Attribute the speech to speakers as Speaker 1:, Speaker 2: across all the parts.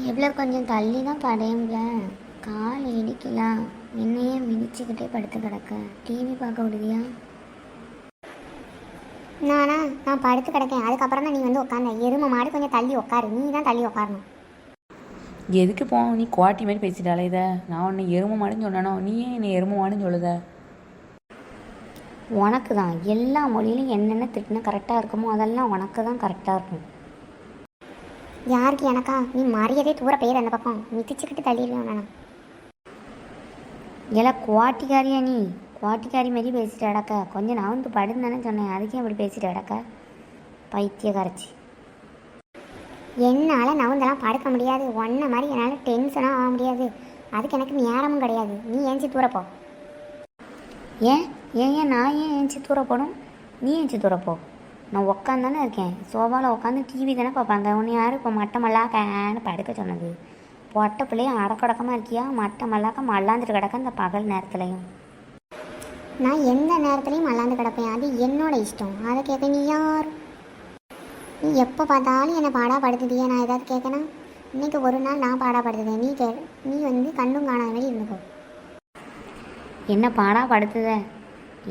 Speaker 1: எவ்வளோ கொஞ்சம் தள்ளி தான் படையும்ல, கால் இடிக்கலாம். என்னையே மிதிச்சுக்கிட்டே படுத்து கிடக்க. டிவி பார்க்க விடுதியா? நான் படுத்து கிடக்கேன். அதுக்கப்புறம் தான் நீ வந்து உட்காந்த. எருமை மாடு கொஞ்சம் தள்ளி உட்காரு. நீ தான் தள்ளி உட்காரணும்.
Speaker 2: எதுக்கு போகணும்? நீ குவாட்டி மாதிரி பேசிட்டாலே இதை. நான் உன்னை எருமை மாடுன்னு சொன்னானோ? நீ ஏன் என்னை எருமை மாடுன்னு சொல்லுத?
Speaker 1: உனக்கு தான் எல்லா மொழியிலும் என்னென்ன திட்டினா கரெக்டாக இருக்குமோ அதெல்லாம் உனக்கு தான் கரெக்டாக இருக்கும். யாருக்கு? எனக்கா? நீ மரியாதை தூர பெயர் அந்த பக்கம் மிதிச்சுக்கிட்டு தள்ளிடுவேன் நான். எல்லாம் குவாட்டிக்காரியா? நீ குவாட்டிக்காரி மாரி பேசிட்டு அடக்க. கொஞ்சம் நான் வந்து படுந்தானே சொன்னேன், அதுக்கே அப்படி பேசிட்டு அடக்க. பைத்திய கரைச்சி. என்னால் நவுந்தெல்லாம் படுக்க முடியாது. ஒன்றை மாதிரி என்னால் டென்ஷனாக ஆக முடியாது. அதுக்கு எனக்கு நேரமும் கிடையாது. நீ ஏஞ்சி தூரப்போ. ஏன் ஏன் ஏன் நான் ஏன் ஏஞ்சி தூரப்போடும்? நீ ஏஞ்சி தூரப்போ. நான் உட்காந்தானே இருக்கேன். சோஃபாவில் உட்காந்து டிவி தானே பார்ப்பாங்க. உன்னை யாரும் இப்போ மட்டை மல்லாக்கன்னு படுக்க சொன்னது? பொட்டை பிள்ளையும் அடக்கடக்கமாக இருக்கியா? மட்டை மல்லாக்க மல்லாந்துட்டு கிடக்க இந்த பகல் நேரத்துலையும். நான் எந்த நேரத்துலையும் மல்லாந்து கிடப்பேன். அது என்னோட இஷ்டம். அதை கேட்க நீ யார்? நீ எப்போ பார்த்தாலும் என்னை பாடாப்படுத்துதியா? நான் ஏதாவது கேட்கணும்? இன்றைக்கி ஒரு நாள் நான் பாடாப்படுத்துதேன். நீ வந்து கண்ணும் காணாத மாதிரி இருந்துக்கோ. என்ன பாடாப்படுத்துத?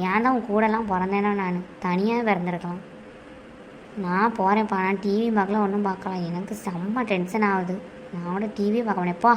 Speaker 1: ஏன் தான் உன் கூடலாம் பிறந்தேனோ? நான் தனியாக பிறந்திருக்கலாம். நான் போகிறேன்ப்பா. நான் டிவி பார்க்கலாம், ஒன்றும் பார்க்கலாம். எனக்கு செம்ம டென்ஷன் ஆகுது. நான் கூட டிவி பார்க்க முடியப்பா.